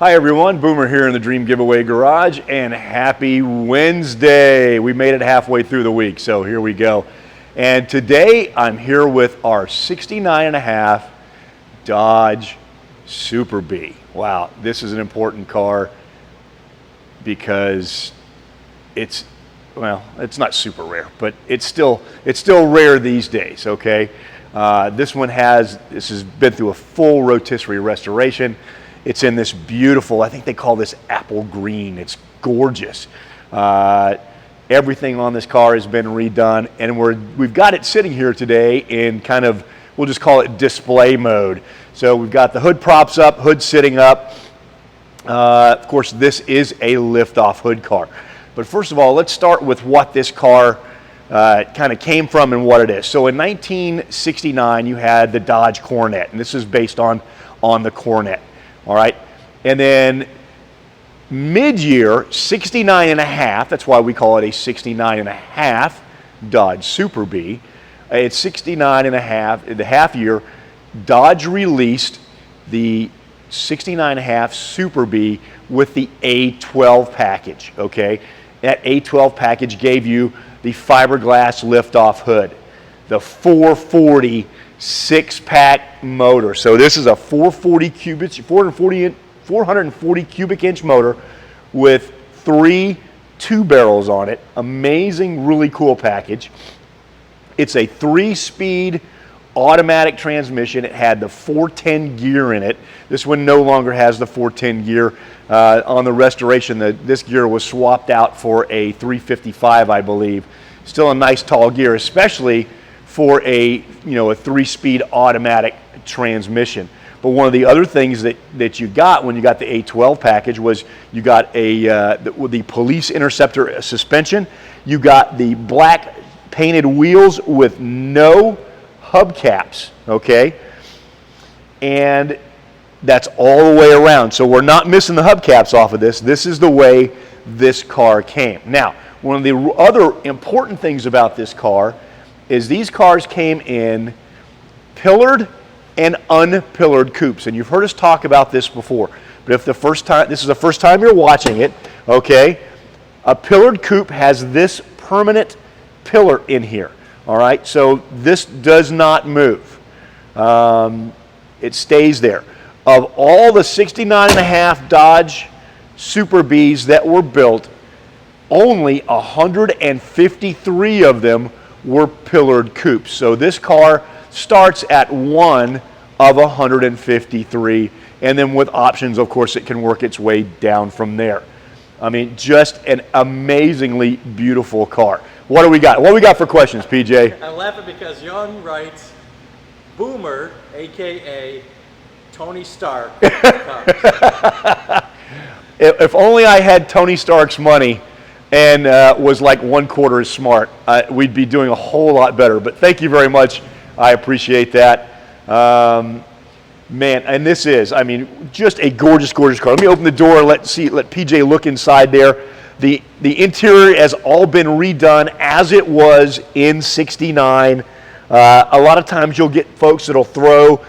Hi everyone, Boomer here in the Dream Giveaway Garage, and happy Wednesday. We made it halfway through the week, so here we go. And today I'm here with our 69.5 Dodge Super Bee. Wow, this is an important car because it's not super rare, but it's still rare these days, okay? This has been through a full rotisserie restoration. It's in this beautiful, I think they call this apple green. It's gorgeous. Everything on this car has been redone, and we've got it sitting here today in kind of, we'll just call it display mode. So we've got the hood props up, hood sitting up. Of course, this is a lift-off hood car. But first of all, let's start with what this car kind of came from and what it is. So in 1969, you had the Dodge Coronet, and this is based on the Coronet. All right, and then mid-year, 69.5, that's why we call it a 69.5 Dodge Super Bee. It's 69.5, the half year, Dodge released the 69.5 Super Bee with the A12 package, okay? That A12 package gave you the fiberglass lift-off hood, the 440 six-pack motor. So this is a 440 cubic inch motor with 3 2-barrels on it. Amazing, really cool package. It's a 3-speed automatic transmission. It had the 410 gear in it. This one no longer has the 410 gear. On the restoration, this gear was swapped out for a 355, I believe. Still a nice tall gear, especially for a 3-speed automatic transmission. But one of the other things that you got when you got the A12 package was you got the police interceptor suspension. You got the black painted wheels with no hubcaps, okay? And that's all the way around. So we're not missing the hubcaps off of this. This is the way this car came. Now, one of the other important things about this car is these cars came in pillared and unpillared coupes. And you've heard us talk about this before. But if this is the first time you're watching it, okay, a pillared coupe has this permanent pillar in here. All right, so this does not move. It stays there. Of all the 69.5 Dodge Super Bees that were built, only 153 of them were pillared coupes. So this car starts at one of 153, and then with options, of course, it can work its way down from there. I mean, just an amazingly beautiful car. What do we got? What do we got for questions, PJ? I'm laughing because Young writes, Boomer, AKA Tony Stark. If only I had Tony Stark's money and was like 1/4 as smart, we'd be doing a whole lot better. But thank you very much. I appreciate that. Man, and this is, I mean, just a gorgeous, gorgeous car. Let me open the door and let PJ look inside there. The interior has all been redone as it was in 69. A lot of times you'll get folks that'll throw,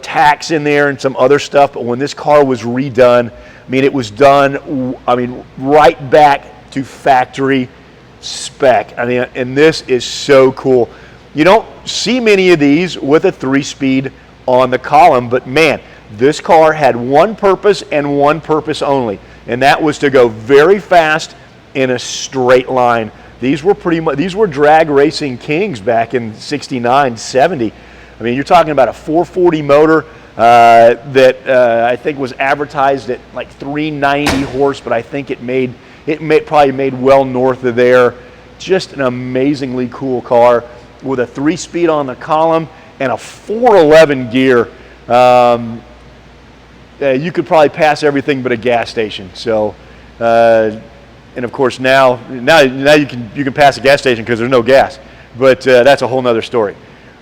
tacks in there and some other stuff, but when this car was redone, I mean, it was done, right back to factory spec. I mean, and this is so cool. You don't see many of these with a 3-speed on the column, but man, this car had one purpose and one purpose only, and that was to go very fast in a straight line. These were drag racing kings back in 69, 70. I mean, you're talking about a 440 motor that I think was advertised at like 390 horse, but I think it probably made well north of there. Just an amazingly cool car with a 3-speed on the column and a 411 gear. You could probably pass everything but a gas station. So, and of course now you can pass a gas station because there's no gas. But that's a whole nother story.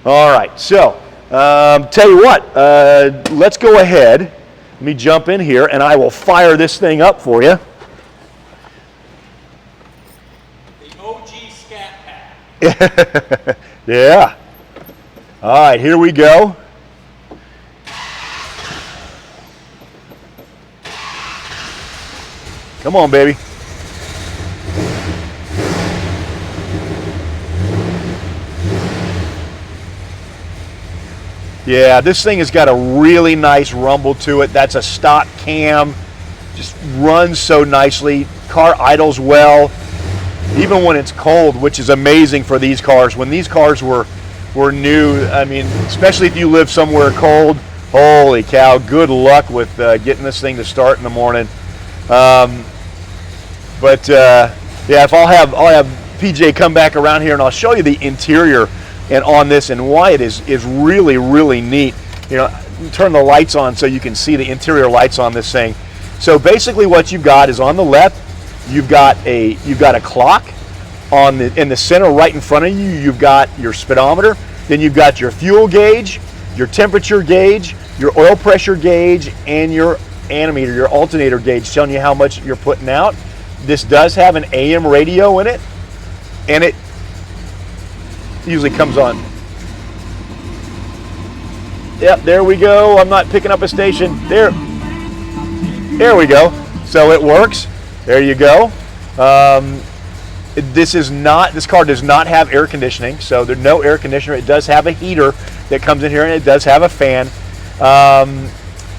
All right, so tell you what, let's go ahead. Let me jump in here and I will fire this thing up for you. Yeah. All right, here we go. Come on, baby. Yeah, this thing has got a really nice rumble to it. That's a stock cam. Just runs so nicely. Car idles well, even when it's cold, which is amazing for these cars. When these cars were new, I mean, especially if you live somewhere cold, holy cow, good luck with getting this thing to start in the morning. Yeah, if I'll have PJ come back around here and I'll show you the interior and on this and why it is really, really neat. You know, turn the lights on so you can see the interior lights on this thing. So basically what you've got is on the left, you've got a clock in the center right in front of you. You've got your speedometer, then you've got your fuel gauge, your temperature gauge, your oil pressure gauge, and your ammeter, your alternator gauge, telling you how much you're putting out. This does have an AM radio in it, and it usually comes on. Yep, there we go. I'm not picking up a station. There we go. So it works. There you go. This car does not have air conditioning, so there's no air conditioner. It does have a heater that comes in here, and it does have a fan.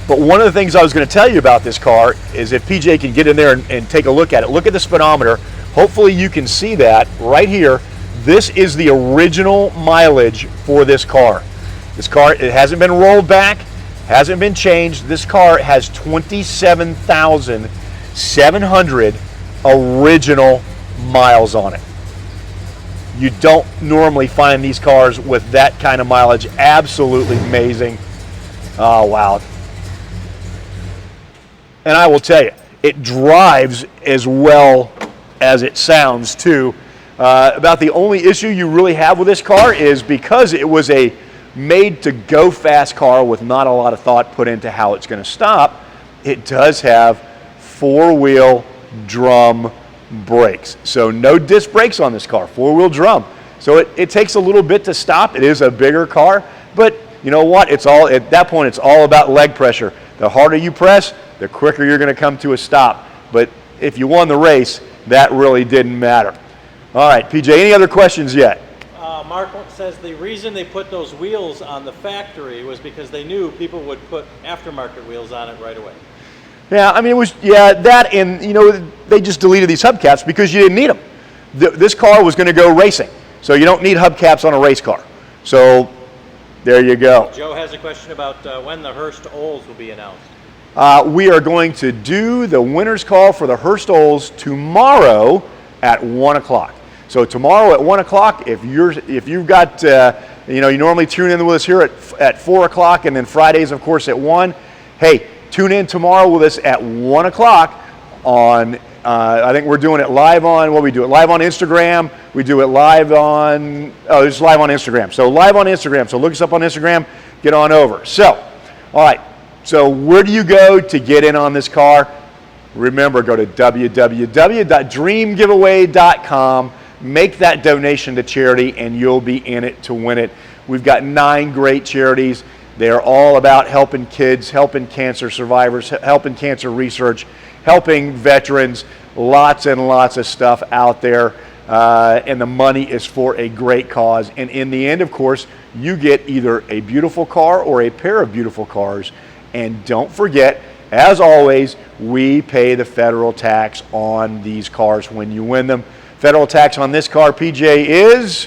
But one of the things I was going to tell you about this car is if PJ can get in there and take a look at it. Look at the speedometer. Hopefully you can see that right here. This is the original mileage for this car. This car, it hasn't been rolled back, hasn't been changed. This car has 27,700 original miles on it. You don't normally find these cars with that kind of mileage. Absolutely amazing. Oh, wow. And I will tell you, it drives as well as it sounds too. About the only issue you really have with this car is because it was a made-to-go fast car with not a lot of thought put into how it's going to stop, it does have four-wheel drum brakes. So no disc brakes on this car, four-wheel drum. So it takes a little bit to stop. It is a bigger car, but you know what? It's all, at that point, it's all about leg pressure. The harder you press, the quicker you're going to come to a stop. But if you won the race, that really didn't matter. All right, PJ, any other questions yet? Mark says the reason they put those wheels on the factory was because they knew people would put aftermarket wheels on it right away. Yeah, I mean, it was, yeah, that and, you know, they just deleted these hubcaps because you didn't need them. This car was going to go racing, so you don't need hubcaps on a race car. So there you go. Joe has a question about when the Hurst Olds will be announced. We are going to do the winner's call for the Hurst Olds tomorrow at 1 o'clock. So tomorrow at 1 o'clock, if you've got, you know, you normally tune in with us here at 4 o'clock, and then Fridays, of course, at 1. Hey, tune in tomorrow with us at 1 o'clock on, I think we're doing it live on, we do it live on Instagram. We do it live on, it's live on Instagram. So live on Instagram. So look us up on Instagram, get on over. So, all right. So where do you go to get in on this car? Remember, go to www.dreamgiveaway.com. Make that donation to charity, and you'll be in it to win it. We've got 9 great charities. They are all about helping kids, helping cancer survivors, helping cancer research, helping veterans, lots and lots of stuff out there. And the money is for a great cause. And in the end, of course, you get either a beautiful car or a pair of beautiful cars. And don't forget, as always, we pay the federal tax on these cars when you win them. Federal tax on this car, PJ, is,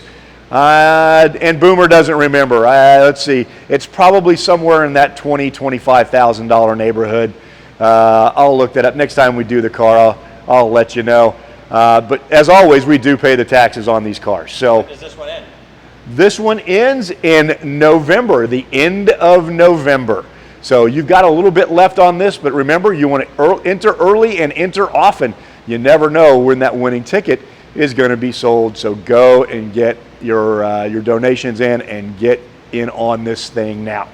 and Boomer doesn't remember. Let's see, it's probably somewhere in that $20,000, $25,000 neighborhood. I'll look that up. Next time we do the car, I'll let you know. But as always, we do pay the taxes on these cars. So when does this one end? This one ends in November, the end of November. So you've got a little bit left on this, but remember, you want to enter early and enter often. You never know when that winning ticket is going to be sold. So go and get your donations in and get in on this thing now.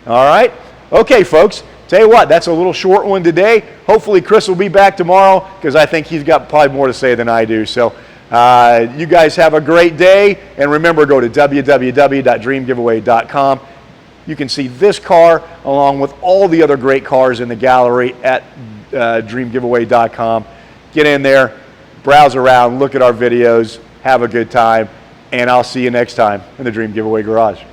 All right. Okay, folks. Tell you what, that's a little short one today. Hopefully Chris will be back tomorrow because I think he's got probably more to say than I do. So you guys have a great day. And remember, go to www.dreamgiveaway.com. You can see this car along with all the other great cars in the gallery at dreamgiveaway.com. Get in there, browse around, look at our videos, have a good time, and I'll see you next time in the Dream Giveaway Garage.